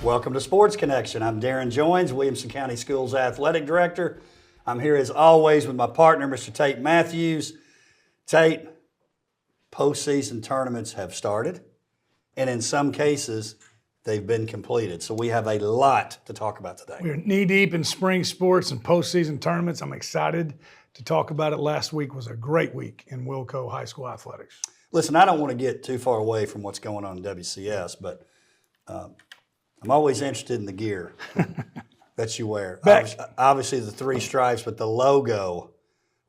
Welcome to Sports Connection. I'm Darrin Joins, Williamson County Schools Athletic Director. I'm here as always with my partner, Mr. Tate Mathews. Tate, postseason tournaments have started, and in some cases, they've been completed. So we have a lot to talk about today. We're knee-deep in spring sports and postseason tournaments. I'm excited to talk about it. Last week was a great week in Wilco High School athletics. Listen, I don't want to get too far away from what's going on in WCS, but I'm always interested in the gear that you wear. Obviously the three stripes, but the logo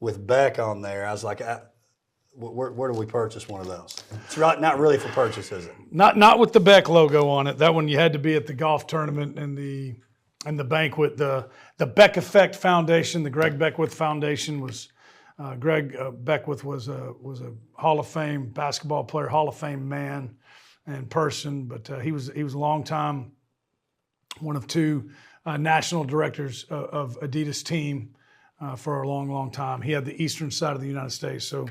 with Beck on there, I was like, where do we purchase one of those? It's not really for purchase, is it? Not with the Beck logo on it. That one you had to be at the golf tournament and the banquet. The Beck Effect Foundation, the Greg Beckwith Foundation was Greg Beckwith was a Hall of Fame basketball player, Hall of Fame man and person, but he was a long time one of two national directors of Adidas team for a long, long time. He had the eastern side of the United States, so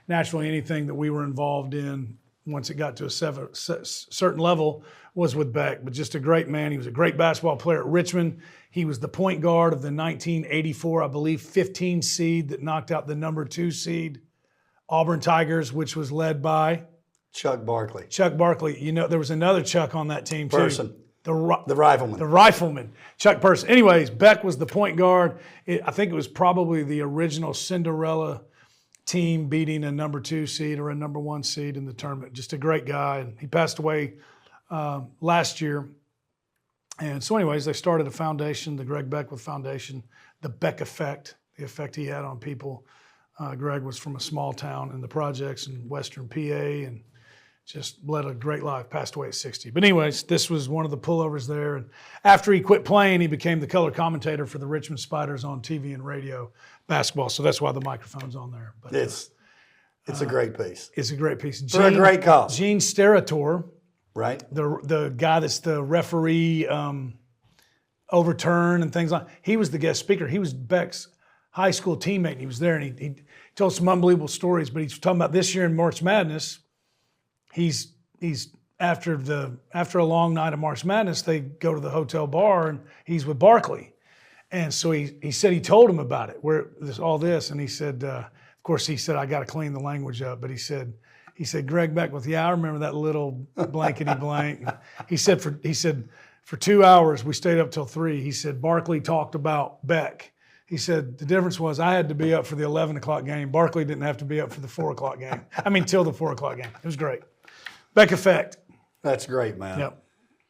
naturally anything that we were involved in once it got to a certain level was with Beck, but just a great man. He was a great basketball player at Richmond. He was the point guard of the 1984, I believe, 15 seed that knocked out the number 2 seed, Auburn Tigers, which was led by Chuck Barkley. Chuck Barkley. You know, there was another Chuck on that team, too. Person. The rifleman. The rifleman. Chuck Person. Anyways, Beck was the point guard. I think it was probably the original Cinderella team beating a number 2 seed or a number 1 seed in the tournament. Just a great guy. And he passed away last year. And so anyways, they started a foundation, the Greg Beckwith Foundation, the Beck Effect, the effect he had on people. Greg was from a small town in the projects in western PA and just led a great life, passed away at 60. But anyways, this was one of the pullovers there. And after he quit playing, he became the color commentator for the Richmond Spiders on TV and radio basketball. So that's why the microphone's on there. But it's a great piece. It's a great piece. For a great cause. Gene Steratore, right? The guy that's the referee overturn and things like that. He was the guest speaker. He was Beck's high school teammate, and he was there, and he told some unbelievable stories. But he's talking about this year in March Madness. He's after a long night of March Madness, they go to the hotel bar, and he's with Barkley. And so he said he told him about it, where there's all this, and he said, of course, he said, I got to clean the language up, but he said, Greg Beckwith, yeah, I remember that little blankety blank. He said for 2 hours we stayed up till 3. He said Barkley talked about Beck. He said the difference was I had to be up for the 11 o'clock game. Barkley didn't have to be up for the 4 o'clock game. Till the 4 o'clock game. It was great. Beck Effect. That's great, man. Yep.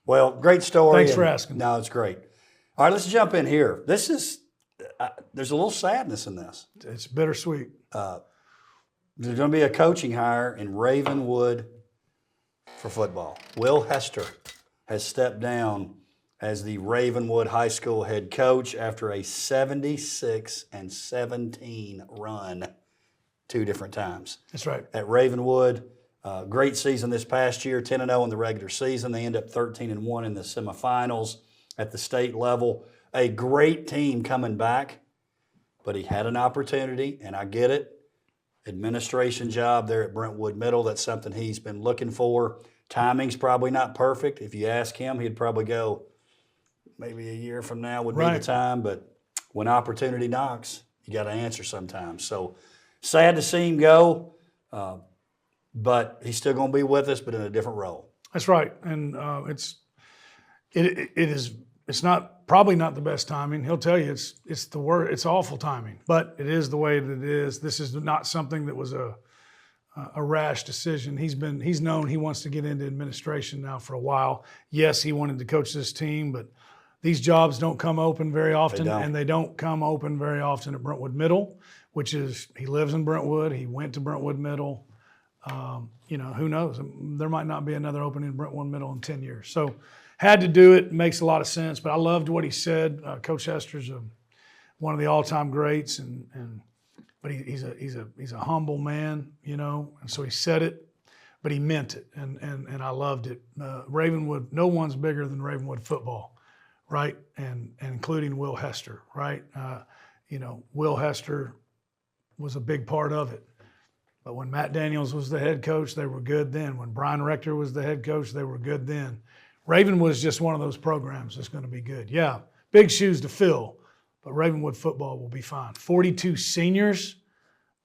Well, great story. Thanks for asking. No, it's great. All right, let's jump in here. This is, there's a little sadness in this. It's bittersweet. There's going to be a coaching hire in Ravenwood for football. Will Hester has stepped down as the Ravenwood High School head coach after a 76-17 run 2 different times. That's right. At Ravenwood, great season this past year, 10-0 in the regular season. They end up 13-1 in the semifinals at the state level. A great team coming back, but he had an opportunity, and I get it. Administration job there at Brentwood Middle, that's something he's been looking for. Timing's probably not perfect. If you ask him, he'd probably go, maybe a year from now would be the time, but when opportunity knocks, you got to answer sometimes. So sad to see him go, but he's still going to be with us, but in a different role. That's right, and it's not probably not the best timing. He'll tell you it's the word. It's awful timing, but it is the way that it is. This is not something that was a rash decision. He's known he wants to get into administration now for a while. Yes, he wanted to coach this team, but these jobs don't come open very often, and they don't come open very often at Brentwood Middle, which is he lives in Brentwood. He went to Brentwood Middle. Who knows? There might not be another opening in Brentwood Middle in 10 years. So had to do it. Makes a lot of sense. But I loved what he said. Coach Hester's one of the all-time greats, but he's a humble man, and so he said it, but he meant it, and I loved it. Ravenwood, no one's bigger than Ravenwood football, right? And including Will Hester, right? Will Hester was a big part of it. But when Matt Daniels was the head coach, they were good then. When Brian Rector was the head coach, they were good then. Ravenwood is just one of those programs that's going to be good. Yeah, big shoes to fill, but Ravenwood football will be fine. 42 seniors.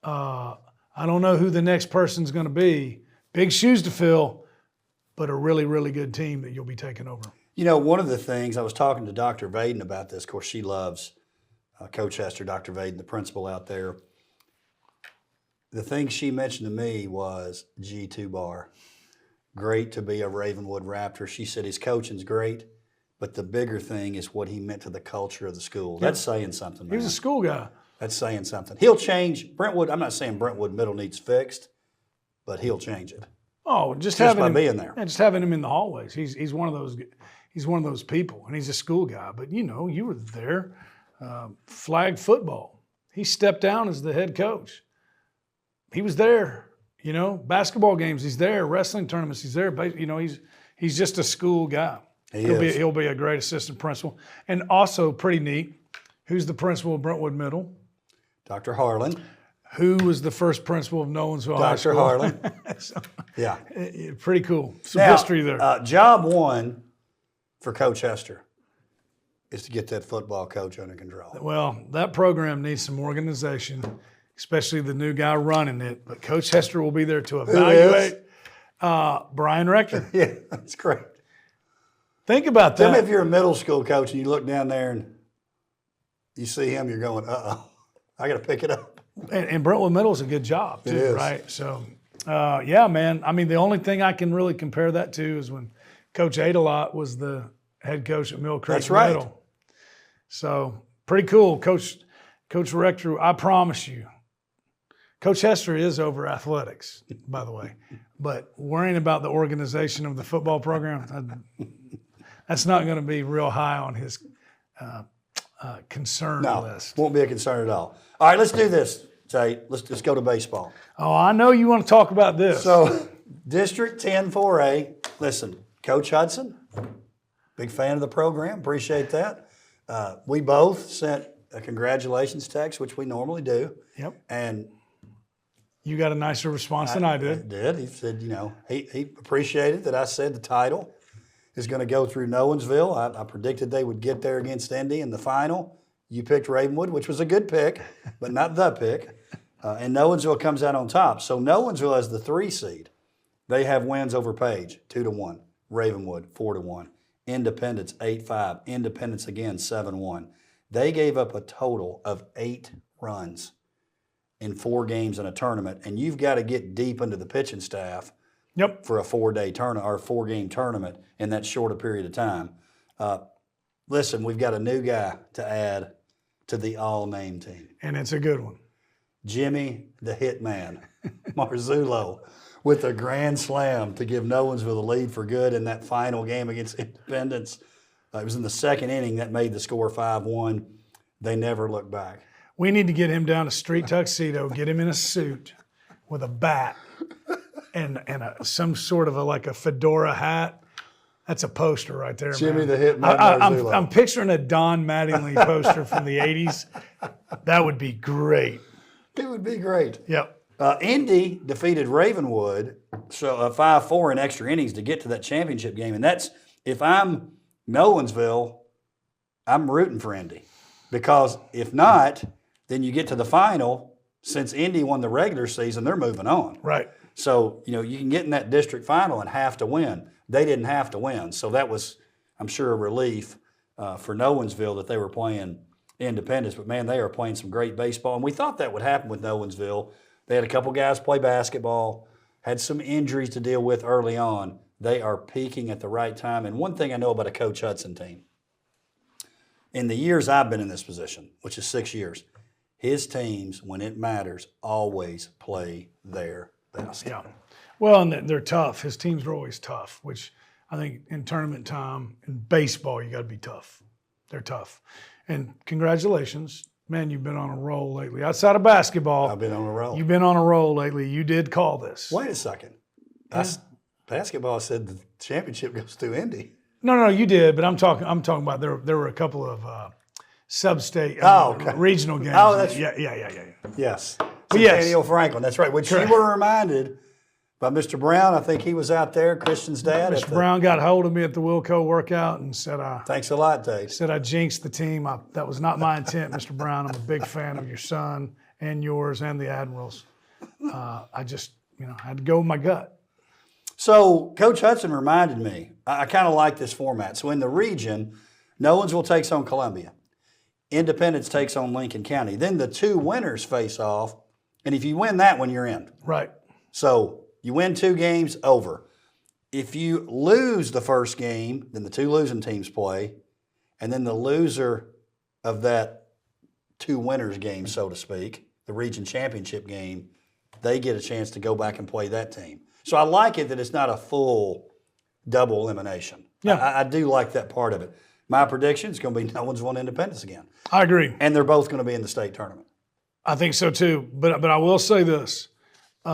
I don't know who the next person's going to be. Big shoes to fill, but a really, really good team that you'll be taking over. You know, one of the things, I was talking to Dr. Vaden about this. Of course, she loves Coach Hester, Dr. Vaden, the principal out there. The thing she mentioned to me was G2 Bar. Great to be a Ravenwood Raptor. She said his coaching's great, but the bigger thing is what he meant to the culture of the school. That's saying something, man. He was a school guy. That's saying something. He'll change. Brentwood, I'm not saying Brentwood Middle needs fixed, but he'll change it. Oh, just by having him being there. Yeah, just having him in the hallways. He's one of those. He's one of those people, and he's a school guy. But you know, you were there. Flag football. He stepped down as the head coach. He was there. You know, basketball games, he's there. Wrestling tournaments, he's there. But you know, he's just a school guy. He'll be a great assistant principal, and also pretty neat. Who's the principal of Brentwood Middle? Dr. Harlan. Who was the first principal of Nolensville High School? Dr. Harlan. So, Yeah. pretty cool. Some history there. Job one for Coach Hester is to get that football coach under control. Well, that program needs some organization, especially the new guy running it. But Coach Hester will be there to evaluate. Brian Rector. Yeah, that's great. Think about Tell me that. if you're a middle school coach and you look down there and you see him, you're going, uh-oh, I got to pick it up. And Brentwood Middle is a good job, too, It is. right? So, yeah, man. I mean, the only thing I can really compare that to is when Coach Adelot was the head coach at Mill Creek That's right. Middle. So, pretty cool. Coach Rector, I promise you, Coach Hester is over athletics, by the way. But worrying about the organization of the football program, that's not going to be real high on his concern list. Won't be a concern at all. All right, let's do this, Tate. Let's go to baseball. Oh, I know you want to talk about this. So, District 10 4A, listen, Coach Hudson, big fan of the program, appreciate that. We both sent a congratulations text, which we normally do. Yep. And You got a nicer response than I did. He said, you know, he appreciated that I said the title is going to go through Nolensville. I predicted they would get there against Indy in the final. You picked Ravenwood, which was a good pick, but not the pick. And Nolensville comes out on top. So Nolensville has the 3 seed. They have wins over Page, 2-1. Ravenwood, 4-1. Independence, 8-5. Independence again, 7-1. They gave up a total of 8 runs in 4 games in a tournament, and you've got to get deep into the pitching staff for a 4-day tournament or 4-game tournament in that shorter period of time. Listen, we've got a new guy to add to the all-name team. And it's a good one. Jimmy the Hitman Marzullo with a grand slam to give Nolensville the lead for good in that final game against Independence. It was in the 2nd inning that made the score 5-1. They never looked back. We need to get him down to street tuxedo, get him in a suit with a bat and some sort of like a fedora hat. That's a poster right there, Jimmy man. the Hitman Marzullo. I'm picturing a Don Mattingly poster from the 80s. That would be great. It would be great. Yep. Indy defeated Ravenwood, so 5-4 in extra innings to get to that championship game. And that's, if I'm Nolensville, I'm rooting for Indy. Because if not, then you get to the final. Since Indy won the regular season, they're moving on. Right. So, you know, you can get in that district final and have to win. They didn't have to win. So that was, I'm sure, a relief for Nolensville that they were playing Independence. But, man, they are playing some great baseball. And we thought that would happen with Nolensville. They had a couple guys play basketball, had some injuries to deal with early on. They are peaking at the right time. And one thing I know about a Coach Hudson team, in the years I've been in this position, which is 6 years, his teams, when it matters, always play their best. Yeah. Well, and they're tough. His teams are always tough, which I think in tournament time, in baseball, you got to be tough. They're tough. And congratulations. Man, you've been on a roll lately. Outside of basketball, I've been on a roll. You've been on a roll lately. You did call this. Wait a second. Basketball said the championship goes through Indy. No, you did, but I'm talking about there were a couple of sub-state regional games. Oh, that's yeah. Yes. Yes. Centennial Franklin, that's right. Which you were reminded But Mr. Brown, I think he was out there, Christian's dad. Mr. Brown got hold of me at the Wilco workout and said, Thanks a lot, Tate. Said I jinxed the team. That was not my intent, Mr. Brown. I'm a big fan of your son and yours and the Admirals. I just, had to go with my gut. So Coach Hudson reminded me, I kind of like this format. So in the region, Nolensville takes on Columbia. Independence takes on Lincoln County. Then the two winners face off, and if you win that one, you're in. Right. So you win 2 games, over. If you lose the first game, then the 2 losing teams play, and then the loser of that 2 winners game, so to speak, the region championship game, they get a chance to go back and play that team. So I like it that it's not a full double elimination. Yeah. I do like that part of it. My prediction is going to be Nolensville and Independence again. I agree. And they're both going to be in the state tournament. I think so too. But I will say this.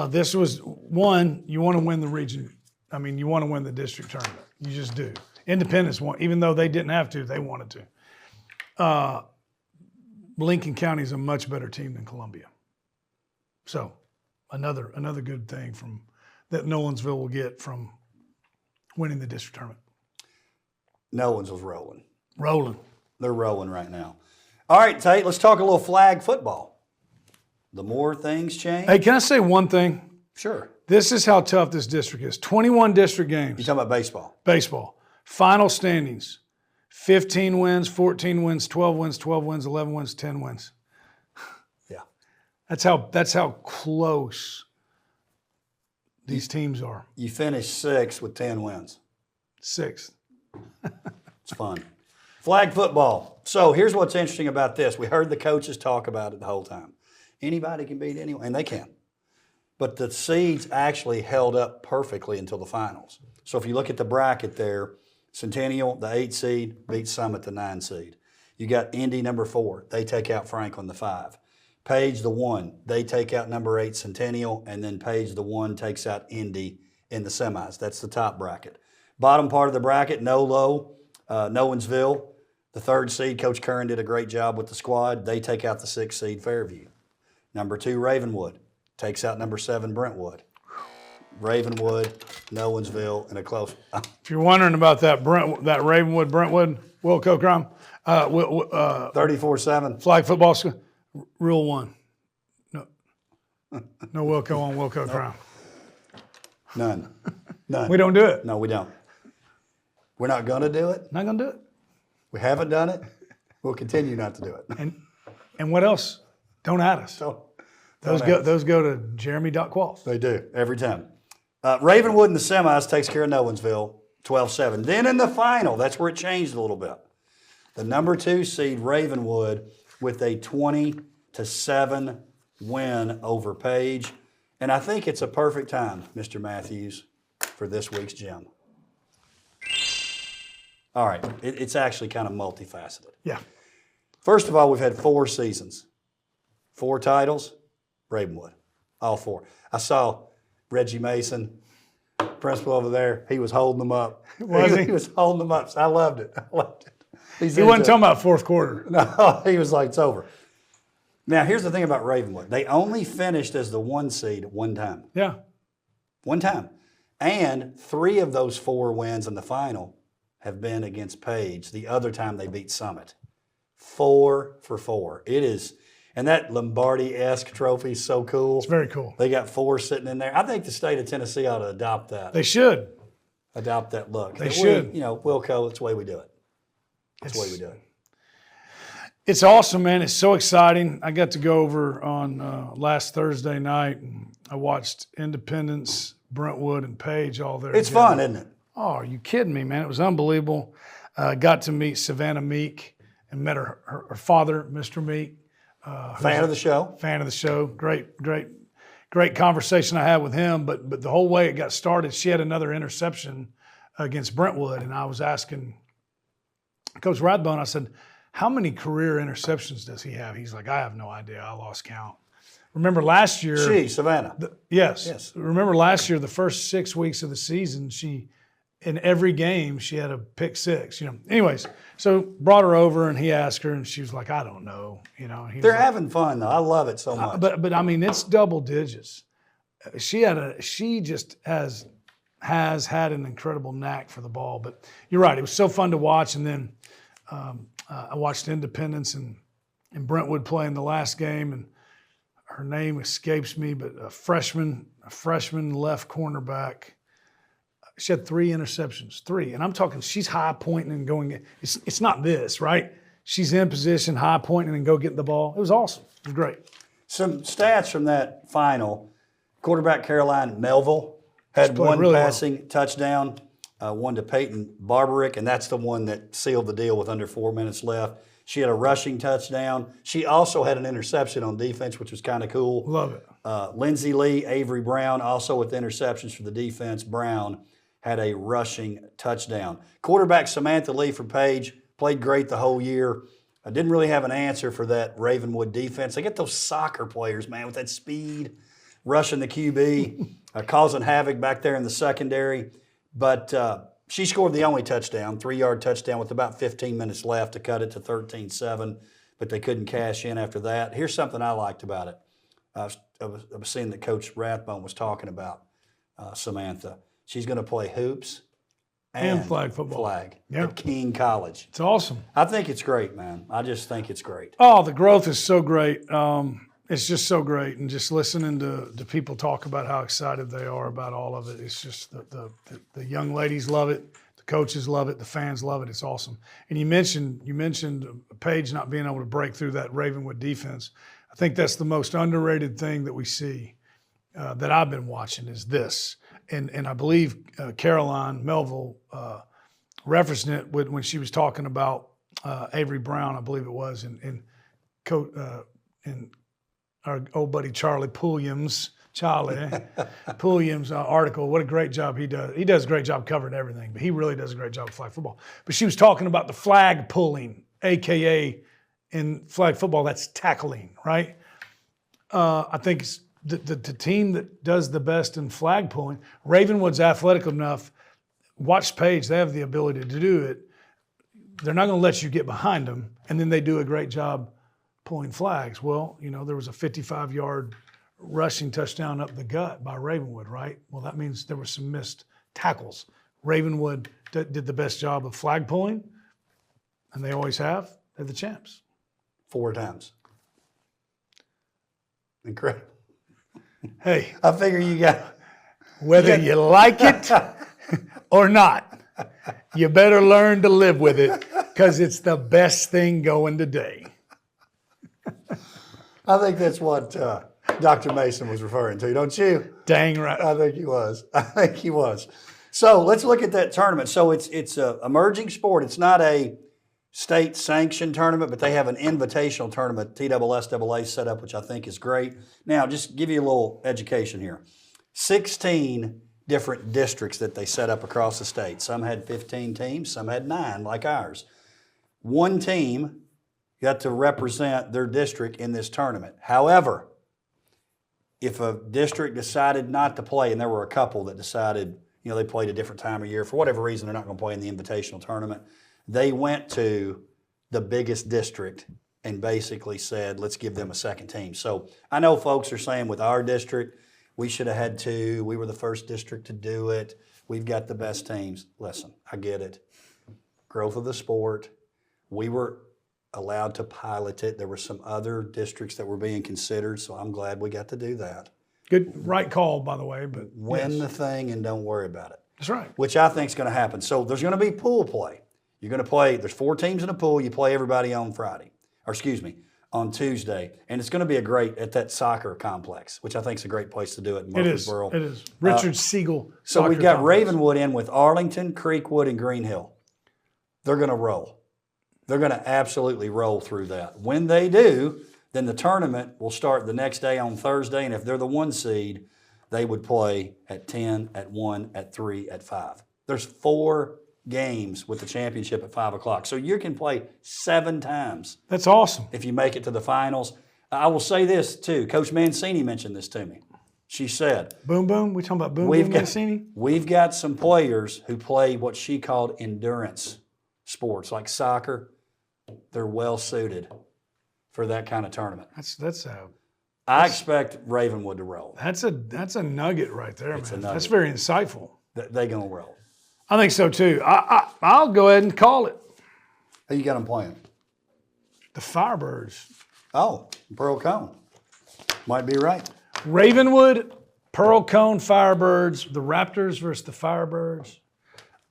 This was one, you want to win the region. I mean, you want to win the district tournament. You just do. Independence won, even though they didn't have to, they wanted to. Lincoln County is a much better team than Columbia. So another good thing that Nolensville will get from winning the district tournament. Nolensville's rolling. Rolling. They're rolling right now. All right, Tate, let's talk a little flag football. The more things change. Hey, can I say one thing? Sure. This is how tough this district is. 21 district games. You're talking about baseball. Baseball. Final standings. 15 wins, 14 wins, 12 wins, 12 wins, 11 wins, 10 wins. Yeah. That's how close these teams are. You finished 6th with 10 wins. 6th. It's fun. Flag football. So here's what's interesting about this. We heard the coaches talk about it the whole time. Anybody can beat anyone, and they can. But the seeds actually held up perfectly until the finals. So if you look at the bracket there, Centennial, the 8 seed, beats Summit, the 9 seed. You got Indy, number 4. They take out Franklin, the 5. Page, the 1. They take out number 8, Centennial, and then Page, the 1, takes out Indy in the semis. That's the top bracket. Bottom part of the bracket, Nolensville, the 3rd seed. Coach Curran did a great job with the squad. They take out the 6th seed, Fairview. Number 2, Ravenwood, takes out number 7, Brentwood. Ravenwood, Nolensville, and a close. If you're wondering about that Ravenwood, Brentwood, Wilco crime, 34-7. flag football school, rule 1. No Wilco on Wilco crime. None. We don't do it. No, we don't. We're not going to do it. Not going to do it. We haven't done it. We'll continue not to do it. And what else? Don't add us. Those go to Jeremy.Qualls. They do, every time. Ravenwood in the semis takes care of Nolensville, 12-7. Then in the final, that's where it changed a little bit. The number 2 seed, Ravenwood, with a 20-7 win over Page. And I think it's a perfect time, Mr. Mathews, for this week's gem. All right, it's actually kind of multifaceted. Yeah. First of all, we've had 4 seasons. 4 titles, Ravenwood, all 4. I saw Reggie Mason, principal over there. He was holding them up. Was he? He was holding them up. So I loved it. He wasn't talking about fourth quarter. No, he was like, it's over. Now, here's the thing about Ravenwood. They only finished as the 1 seed one time. Yeah. One time. And 3 of those 4 wins in the final have been against Page. The other time they beat Summit. 4 for 4. It is. And that Lombardi-esque trophy is so cool. It's very cool. They got 4 sitting in there. I think the state of Tennessee ought to adopt that. They should. Adopt that look. They should. Wilco, that's the way we do it. That's the way we do it. It's awesome, man. It's so exciting. I got to go over on last Thursday night, and I watched Independence, Brentwood, and Page all there. It's together. fun, isn't it? Oh, are you kidding me, man? It was unbelievable. Got to meet Savannah Meek and met her father, Mr. Meek. Fan of the show. Fan of the show. Great conversation I had with him. But the whole way it got started, she had another interception against Brentwood, and I was asking Coach Radbone, I said, how many career interceptions does he have? He's like, I have no idea. I lost count. Remember last year? Savannah. Yes. Remember last year, the first 6 weeks of the season, in every game, she had a pick 6. Anyways, so brought her over and he asked her, and she was like, I don't know. They're having fun though. I love it so much. But I mean, it's double digits. she just has had an incredible knack for the ball. But you're right, it was so fun to watch. And then I watched Independence and Brentwood play in the last game, and her name escapes me, but a freshman left cornerback. She had 3 interceptions, 3. And I'm talking, she's high pointing and going. It's not this, right? She's in position, high pointing and go get the ball. It was awesome. It was great. Some stats from that final. Quarterback Caroline Melville had one really passing touchdown, one to Peyton Barbarick, and that's the one that sealed the deal with under 4 minutes left. She had a rushing touchdown. She also had an interception on defense, which was kind of cool. Love it. Lindsay Lee, Avery Brown, also with interceptions for the defense. Brown had a rushing touchdown. Quarterback Samantha Lee for Page played great the whole year. I didn't really have an answer for that Ravenwood defense. They get those soccer players, man, with that speed, rushing the QB, causing havoc back there in the secondary. But she scored the only touchdown, 3-yard touchdown with about 15 minutes left to cut it to 13-7, but they couldn't cash in after that. Here's something I liked about it. I was seeing that Coach Rathbone was talking about Samantha. She's going to play hoops and flag football. At King College. It's awesome. I think it's great, man. I just think it's great. Oh, the growth is so great. It's just so great. And just listening to people talk about how excited they are about all of it. It's just the young ladies love it. The coaches love it. The fans love it. It's awesome. And you mentioned Paige not being able to break through that Ravenwood defense. I think that's the most underrated thing that we see that I've been watching is this. And I believe Caroline Melville referenced it when she was talking about Avery Brown, I believe it was, and our old buddy Charlie Williamson article. What a great job he does. He does a great job covering everything, but he really does a great job of flag football. But she was talking about the flag pulling, AKA in flag football, that's tackling, right? I think it's the team that does the best in flag pulling. Ravenwood's athletic enough. Watch Page, they have the ability to do it. They're not going to let you get behind them, and then they do a great job pulling flags. Well, there was a 55-yard rushing touchdown up the gut by Ravenwood, right? Well, that means there were some missed tackles. Ravenwood did the best job of flag pulling, and they always have. They're the champs. 4 times. Incredible. Hey. I figure you got... Whether you like it or not, you better learn to live with it because it's the best thing going today. I think that's what Dr. Mason was referring to, don't you? Dang right. I think he was. So let's look at that tournament. So it's an emerging sport. It's not a state-sanctioned tournament, but they have an invitational tournament TSSAA set up, which I think is great. Now, just give you a little education here. 16 different districts that they set up across the state. Some had 15 teams, some had 9, like ours. One team got to represent their district in this tournament. However, if a district decided not to play, and there were a couple that decided, they played a different time of year, for whatever reason, they're not going to play in the invitational tournament, they went to the biggest district and basically said, let's give them a second team. So I know folks are saying with our district, we should have had 2. We were the first district to do it. We've got the best teams. Listen, I get it. Growth of the sport. We were allowed to pilot it. There were some other districts that were being considered, so I'm glad we got to do that. Good, right call, by the way. But win the thing and don't worry about it. That's right. Which I think is going to happen. So there's going to be pool play. You're going to play, there's 4 teams in a pool. You play everybody on on Tuesday. And it's going to be at that soccer complex, which I think is a great place to do it in Murfreesboro. It is. Richard Siegel. So we've got Ravenwood in with Arlington, Creekwood, and Green Hill. They're going to roll. They're going to absolutely roll through that. When they do, then the tournament will start the next day on Thursday. And if they're the 1 seed, they would play at 10, at 1, at 3, at 5. There's 4 games with the championship at 5 o'clock. So you can play 7 times. That's awesome. If you make it to the finals. I will say this too. Coach Mancini mentioned this to me. She said, Boom Boom? We talking about Boom Mancini? We've got some players who play what she called endurance sports, like soccer. They're well suited for that kind of tournament. That's I expect Ravenwood to roll. That's a nugget right there, man. a nugget. That's very insightful. They're going to roll. I think so too. I'll go ahead and call it. Who you got them playing? The Firebirds. Oh, Pearl Cone. Might be right. Ravenwood, Pearl Cone, Firebirds, the Raptors versus the Firebirds.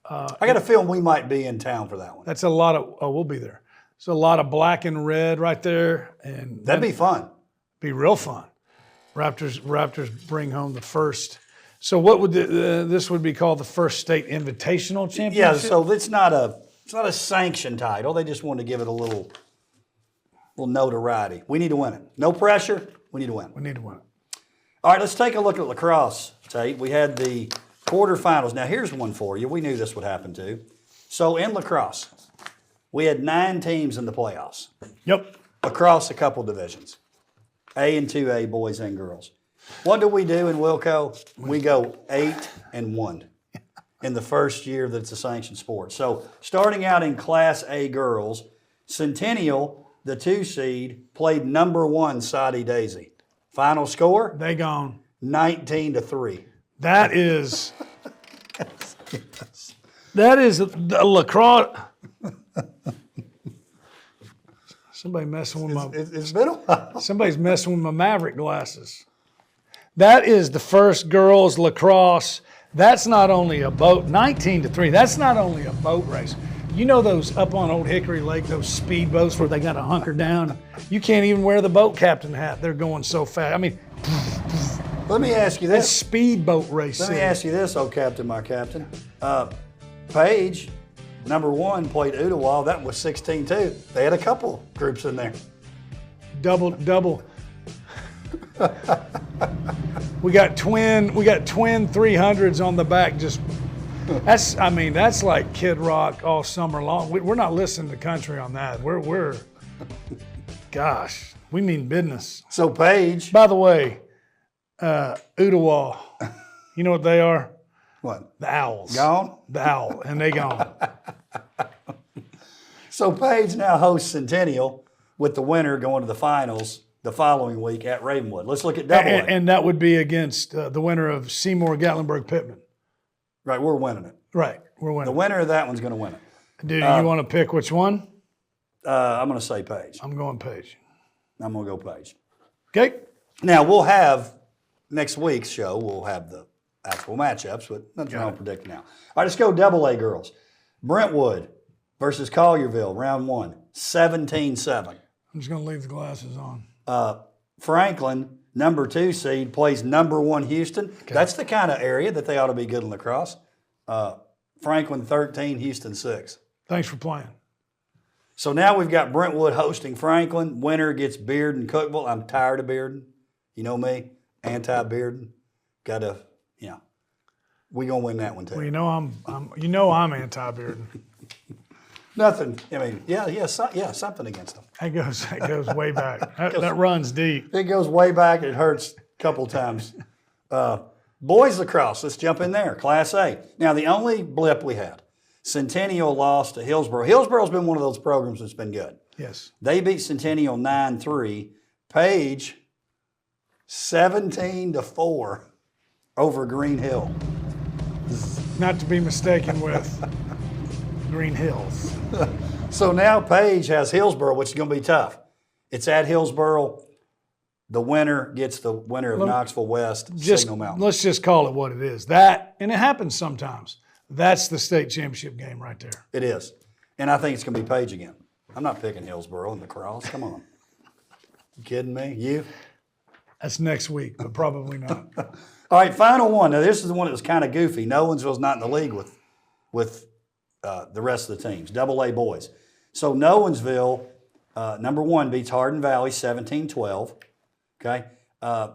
I got a feeling we might be in town for that one. That's a lot of, we'll be there. It's a lot of black and red right there. And That'd be fun. be real fun. Raptors bring home the first. So what would this would be called the first state invitational championship? Yeah, so it's not a sanctioned title. They just want to give it a little notoriety. We need to win it. No pressure. We need to win. We need to win it. All right, let's take a look at lacrosse, Tate. We had the quarterfinals. Now, here's one for you. We knew this would happen too. So in lacrosse, we had 9 teams in the playoffs Yep. across a couple divisions, A and 2A, boys and girls. What do we do in Wilco? We go 8-1 in the first year that it's a sanctioned sport. So starting out in Class A girls, Centennial, the 2 seed, played number 1 Soddy Daisy. Final score? They gone. 19-3. That is a lacrosse. Somebody messing with my. It's been a while. Somebody's messing with my Maverick glasses. That is the first girls lacrosse. That's not only a boat, 19-3. That's not only a boat race. You know those up on Old Hickory Lake, those speed boats where they got to hunker down? You can't even wear the boat captain hat. They're going so fast. I mean, Let me ask you that's this. speedboat race. Let me ask you this, oh captain, my captain. Paige, number 1, played Ottawa. That was 16-2. They had a couple groups in there. Double. We got twin 300s on the back. That's like Kid Rock all summer long. We're not listening to country on that. Gosh, we mean business. So Paige, By the way, Ottawa, you know what they are? what? The Owls. Gone? The Owl, and they gone. So Paige now hosts Centennial with the winner going to the finals the following week at Ravenwood. Let's look at double A. And that would be against the winner of Seymour Gatlinburg Pittman. Right, we're winning it. Right, we're The winning. winner of that one's going to win it. Do you want to pick which one? I'm going to say Paige. I'm going Paige. I'm going to go Paige. Okay. Now, we'll have next week's show, we'll have the actual matchups, but nothing wrong with predicting now. All right, let's go double A girls. Brentwood versus Collierville, round 1, 17-7. I'm just going to leave the glasses on. Franklin, number 2 seed, plays number 1 Houston. Okay. That's the kind of area that they ought to be good in lacrosse. Franklin 13, Houston 6. Thanks for playing. So now we've got Brentwood hosting Franklin. Winner gets Bearden, Cookville. I'm tired of Bearden. You know me, anti-Bearden. Got to, we gonna win that one too. Well, I'm anti-Bearden. Nothing. I mean, something against them. That goes way back. That runs deep. It goes way back. It hurts a couple times. Boys lacrosse. Let's jump in there. Class A. Now the only blip we had, Centennial lost to Hillsboro. Hillsboro's been one of those programs that's been good. Yes. They beat Centennial 9-3. Page 17-4 over Green Hill. Not to be mistaken with Green Hills. So now Page has Hillsboro, which is going to be tough. It's at Hillsboro. The winner gets the winner of Knoxville West, Signal Mountain. Let's just call it what it is. That, and it happens sometimes. That's the state championship game right there. It is. And I think it's going to be Page again. I'm not picking Hillsboro in the cross. Come on. You kidding me? You? That's next week, but probably not. All right, final one. Now, this is the one that was kind of goofy. Nowensville's not in the league with the rest of the teams, double A boys. So Nowensville, number 1, beats Hardin Valley 17-12. Okay?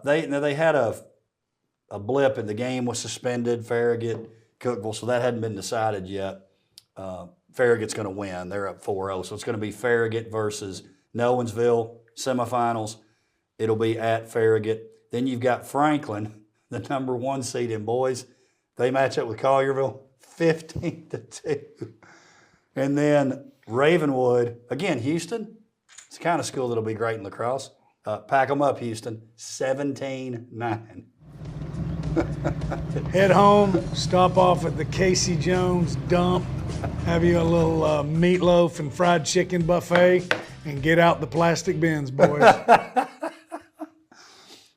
They had a blip and the game was suspended, Farragut, Cookville, so that hadn't been decided yet. Farragut's going to win. They're up 4-0. So it's going to be Farragut versus Nowensville semifinals. It'll be at Farragut. Then you've got Franklin, the number 1 seed in boys. They match up with Collierville 15-2. And then Ravenwood, again, Houston. It's the kind of school that'll be great in lacrosse. Pack them up, Houston. 17-9. Head home, stop off at the Casey Jones dump, have you a little meatloaf and fried chicken buffet, and get out the plastic bins, boys.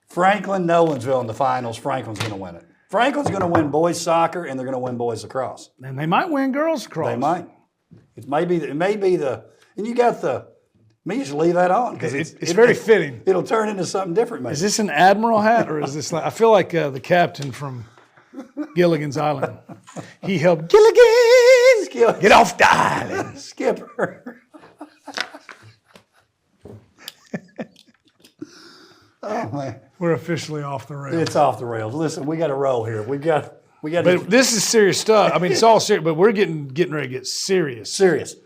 Franklin, Nolensville in the finals. Franklin's going to win it. Franklin's going to win boys soccer, and they're going to win boys lacrosse. And they might win girls lacrosse. They might. It may be the, and you got the, me just leave that on because It's very fitting. It'll turn into something different, maybe. Is this an admiral hat, or is this like, I feel like the captain from Gilligan's Island. He helped Gilligan get off the island. Skipper. Oh man, We're officially off the rails. it's off the rails. Listen, we got to roll here. We got. But this is serious stuff. I mean, it's all serious, but we're getting ready to get serious. Serious.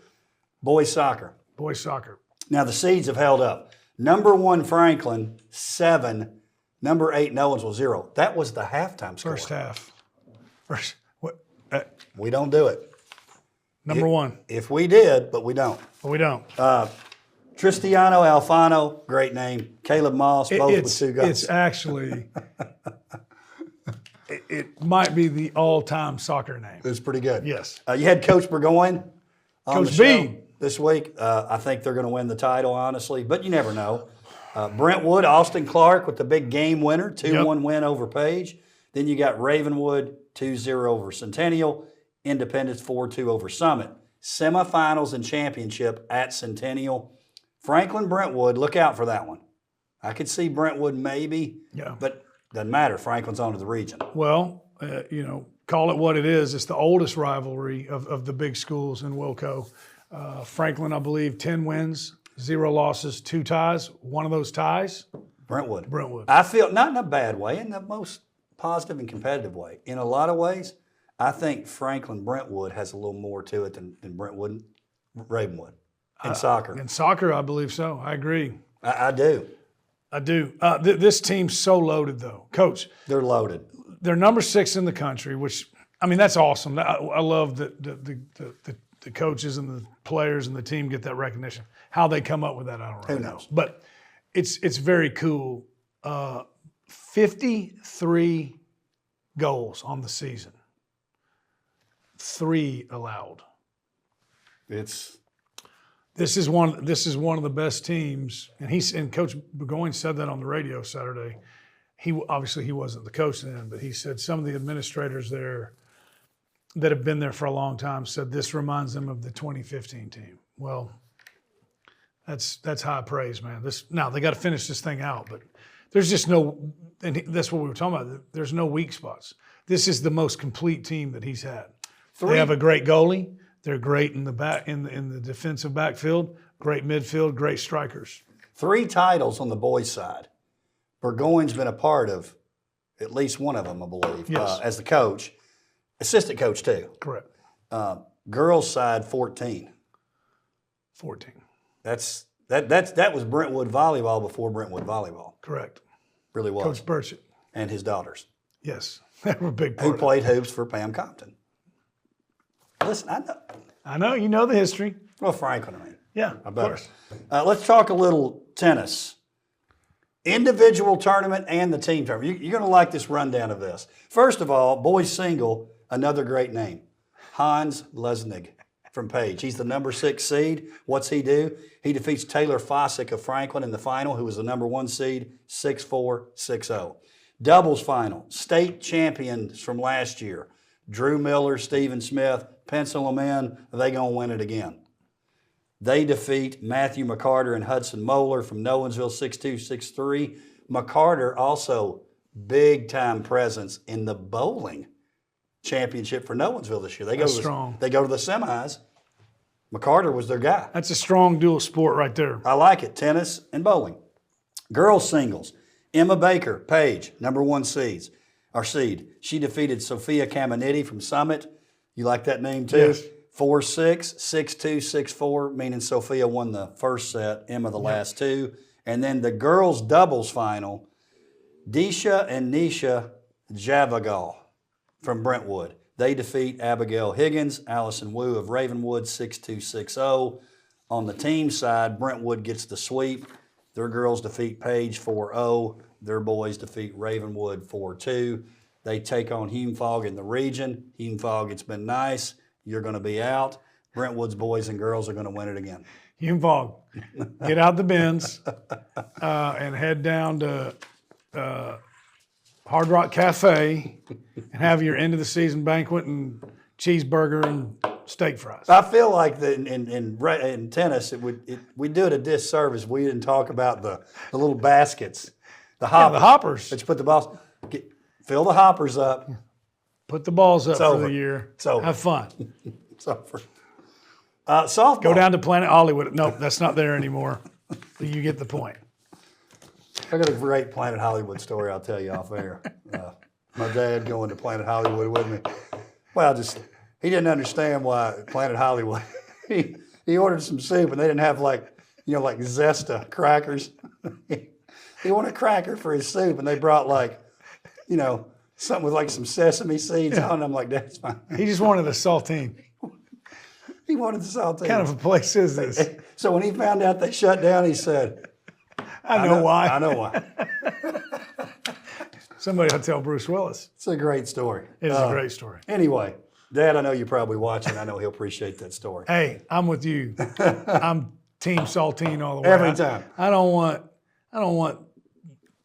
Boys soccer. Boys soccer. Now the seeds have held up. Number 1 Franklin 7, number 8 Nolensville 0. That was the halftime score. First half. What? We don't do it. Number 1. If we did, but we don't. But we don't. Tristiano Alfano, great name. Caleb Moss, both with 2 goals. It's actually, it might be the all-time soccer name. It was pretty good. Yes. You had Coach Burgoyne on Coach the show B. this week. I think they're going to win the title, honestly, but you never know. Brentwood, Austin Clark with the big game winner, 2-1 win over Page. Then you got Ravenwood, 2-0 over Centennial. Independence, 4-2 over Summit. Semifinals and championship at Centennial. Franklin, Brentwood, look out for that one. I could see Brentwood maybe, but doesn't matter. Franklin's on to the region. Well, call it what it is. It's the oldest rivalry of the big schools in Wilco. Franklin, I believe, 10 wins, 0 losses, 2 ties. One of those ties, Brentwood. I feel, not in a bad way, in the most positive and competitive way. In a lot of ways, I think Franklin Brentwood has a little more to it than Brentwood Ravenwood in soccer. In soccer, I believe so. I agree. I do. I do. This team's so loaded, though. Coach, They're loaded. they're number 6 in the country, which, I mean, that's awesome. I love that the coaches and the players and the team get that recognition. How they come up with that, I don't really know. But it's very cool. 53 goals on the season. 3 allowed. This is one of the best teams, and Coach Burgoyne said that on the radio Saturday. He wasn't the coach then, but he said some of the administrators there that have been there for a long time said this reminds them of the 2015 team. Well, that's high praise, man. Now they got to finish this thing out, but there's just no, and that's what we were talking about. There's no weak spots. This is the most complete team that he's had. They have a great goalie. They're great in the back in the defensive backfield. Great midfield. Great strikers. 3 titles on the boys' side. Burgoyne's been a part of at least one of them, I believe, Yes. as the coach, assistant coach too. Correct. Girls' side 14. 14. That was Brentwood volleyball before Brentwood volleyball. Correct. Really was. Coach Burchett. And his daughters, Yes. They were a big part who of it. played hoops for Pam Compton. Listen, I know. I know. You know the history. Well, Franklin, I mean. Yeah, I of better. course. Let's talk a little tennis. Individual tournament and the team tournament. You're going to like this rundown of this. First of all, boys single, another great name. Hans Lesnig from Page. He's the number 6 seed. What's he do? He defeats Taylor Fossick of Franklin in the final, who was the number 1 seed, 6-4, 6-0. Doubles final, state champions from last year. Drew Miller, Stephen Smith, pencil them in, they going to win it again. They defeat Matthew McCarter and Hudson Moeller from Nolensville 6-2, 6-3. McCarter also big-time presence in the bowling championship for Nolensville this year. They go to the semis. McCarter was their guy. That's a strong dual sport right there. I like it, tennis and bowling. Girls singles, Emma Baker, Page, number 1 seed. She defeated Sophia Caminiti from Summit. You like that name too? Yes. 4-6, 6-2, 6-4, meaning Sophia won the first set, Emma the last 2. And then the girls doubles final, Disha and Nisha Javagal from Brentwood. They defeat Abigail Higgins, Allison Wu of Ravenwood, 6-2, 6-0. On the team side, Brentwood gets the sweep. Their girls defeat Page 4-0. Their boys defeat Ravenwood 4-2. They take on Hume-Fogg in the region. Hume-Fogg, it's been nice. You're going to be out. Brentwood's boys and girls are going to win it again. Hume-Fogg, get out the bins and head down to Hard Rock Cafe and have your end of the season banquet and cheeseburger and steak fries. I feel like in tennis, we do it a disservice. We didn't talk about the little baskets, the hoppers. The hoppers. That you put the balls, fill the hoppers up. Put the balls up It's for over. the year. It's over. Have fun. It's over. Softball. Go down to Planet Hollywood. Nope, that's not there anymore. You get the point. I got a great Planet Hollywood story I'll tell you off air. My dad going to Planet Hollywood with me. Well, he didn't understand why Planet Hollywood. He ordered some soup and they didn't have like Zesta crackers. He wanted a cracker for his soup and they brought something with like some sesame seeds on it. I'm like, that's fine. He just wanted a saltine. He wanted the saltine. What kind of a place is this? So when he found out they shut down, he said, I know why. I know why. Somebody will tell Bruce Willis. It's a great story. It is a great story. Anyway, Dad, I know you're probably watching. I know he'll appreciate that story. Hey, I'm with you. I'm Team Saltine all the way. Every time. I don't want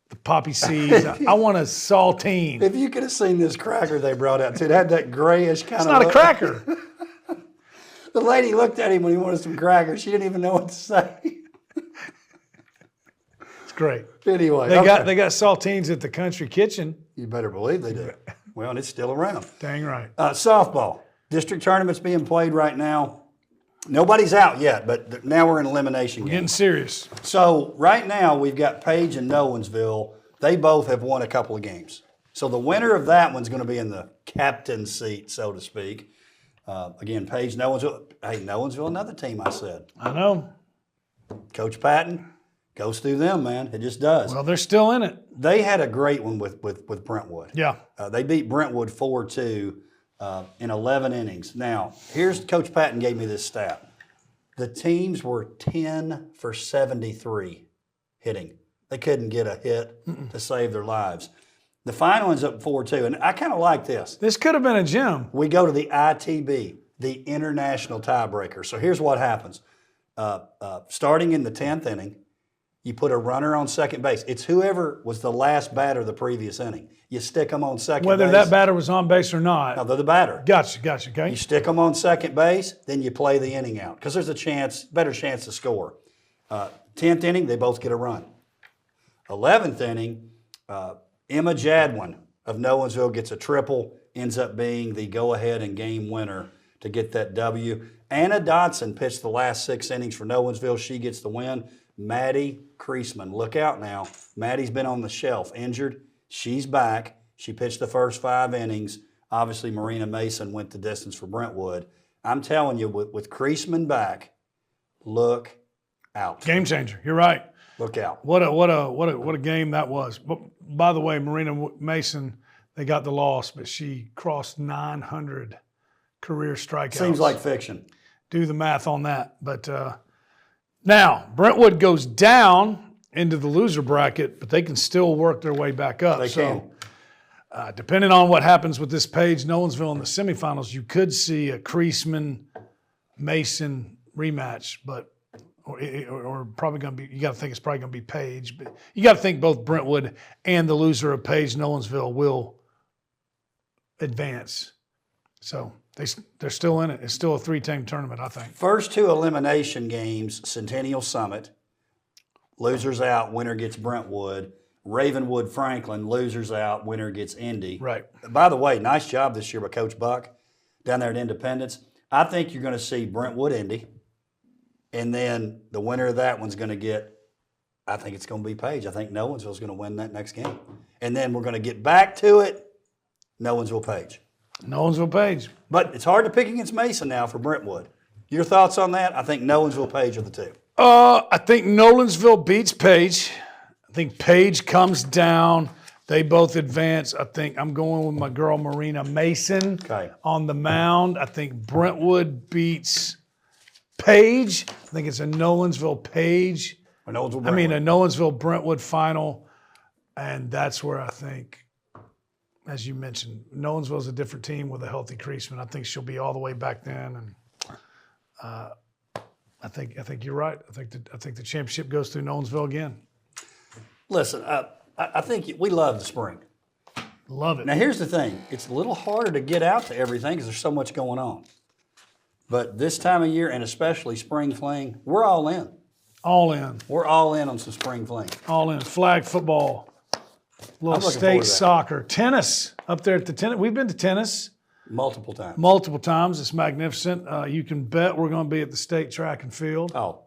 the poppy seeds. I want a saltine. If you could have seen this cracker they brought out, too, it had that grayish kind It's of not look. a cracker. The lady looked at him when he wanted some crackers. She didn't even know what to say. It's great. Anyway, They got saltines at the Country Kitchen. You better believe they do. Well, and it's still around. Dang right. Softball. District tournament's being played right now. Nobody's out yet, but now we're in elimination Getting games. serious. So right now we've got Page and Nolensville. They both have won a couple of games. So the winner of that one's going to be in the captain's seat, so to speak. Again, Page, Nolensville. Hey, Nolensville, another team I said. I know. Coach Patton goes through them, man. It just does. Well, they're still in it. They had a great one with Brentwood. Yeah. They beat Brentwood 4-2 in 11 innings. Now, here's Coach Patton gave me this stat. The teams were 10 for 73 hitting. They couldn't get a hit to save their lives. The final ends up 4-2, and I kind of like this. This could have been a gem. We go to the ITB, the international tiebreaker. So here's what happens. Starting in the 10th inning, you put a runner on second base. It's whoever was the last batter the previous inning. You stick them on second base. Whether that batter was on base or not. No, they're the batter. Gotcha, okay. You stick them on second base, then you play the inning out because there's a better chance to score. 10th inning, they both get a run. 11th inning, Emma Jadwin of Nolensville gets a triple, ends up being the go-ahead and game winner to get that W. Anna Dodson pitched the last 6 innings for Nolensville. She gets the win. Maddie Kreisman, look out now. Maddie's been on the shelf, injured. She's back. She pitched the first 5 innings. Obviously, Marina Mason went the distance for Brentwood. I'm telling you, with Kreisman back, look out. Game changer. You're right. Look out. What a game that was. But by the way, Marina Mason, they got the loss, but she crossed 900 career strikeouts. Seems like fiction. Do the math on that. But now Brentwood goes down into the loser bracket, but they can still work their way back up. They can. Depending on what happens with this Page Nolensville in the semifinals, you could see a Kreisman Mason rematch, but. Or probably going to be, you got to think it's probably going to be Page, but you got to think both Brentwood and the loser of Page Nolensville will advance. So they're still in it. It's still a 3-team tournament, I think. First 2 elimination games, Centennial Summit, losers out, winner gets Brentwood. Ravenwood Franklin, losers out, winner gets Indy. Right. By the way, nice job this year by Coach Buck down there at Independence. I think you're going to see Brentwood Indy. And then the winner of that one's going to get, I think it's going to be Page. I think Nolensville's going to win that next game. And then we're going to get back to it, Nolensville Page. Nolensville Page. But it's hard to pick against Mason now for Brentwood. Your thoughts on that? I think Nolensville Page are the 2. I think Nolensville beats Page. I think Page comes down. They both advance. I think I'm going with my girl Marina Mason on the mound. I think Brentwood beats Page. I think it's a Nolensville Page Or Nolensville, I mean, a Brentwood. Nolensville-Brentwood final, and that's where I think, as you mentioned, Nolensville's a different team with a healthy Creasman. I think she'll be all the way back then, and I think you're right. I think the championship goes through Nolensville again. Listen, I think we love the spring. Love it. Now, here's the thing. It's a little harder to get out to everything because there's so much going on. But this time of year, and especially spring fling, we're all in. All in. We're all in on some spring fling. All in. Flag football, little looking forward state to that. soccer, tennis up there at the tennis. We've been to tennis Multiple times. multiple times. It's magnificent. You can bet we're going to be at the state track and field Oh,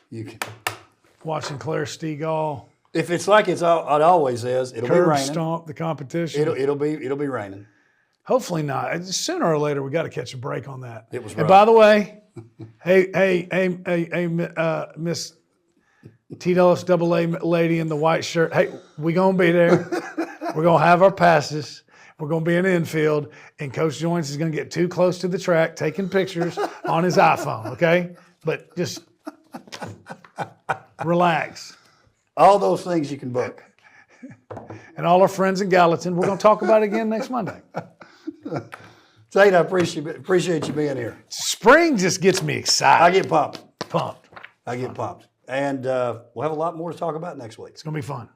you can. watching Claire Stegall If it's like it always is, it'll be curb raining. stomp the competition. It'll be raining. Hopefully not. Sooner or later, we got to catch a break on that. It was And rough. by the way, hey, Miss TWSAA lady in the white shirt. Hey, we gonna be there. We're gonna have our passes. We're gonna be in the infield, and Coach Joins is gonna get too close to the track, taking pictures on his iPhone. Okay, but just relax. All those things you can book. And all our friends in Gallatin, we're gonna talk about it again next Monday. Tate, I appreciate you being here. Spring just gets me I excited, get pumped. pumped. I get pumped. And we'll have a lot more to talk about next week. It's gonna be fun.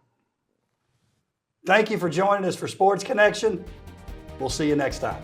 Thank you for joining us for Sports Connection. We'll see you next time.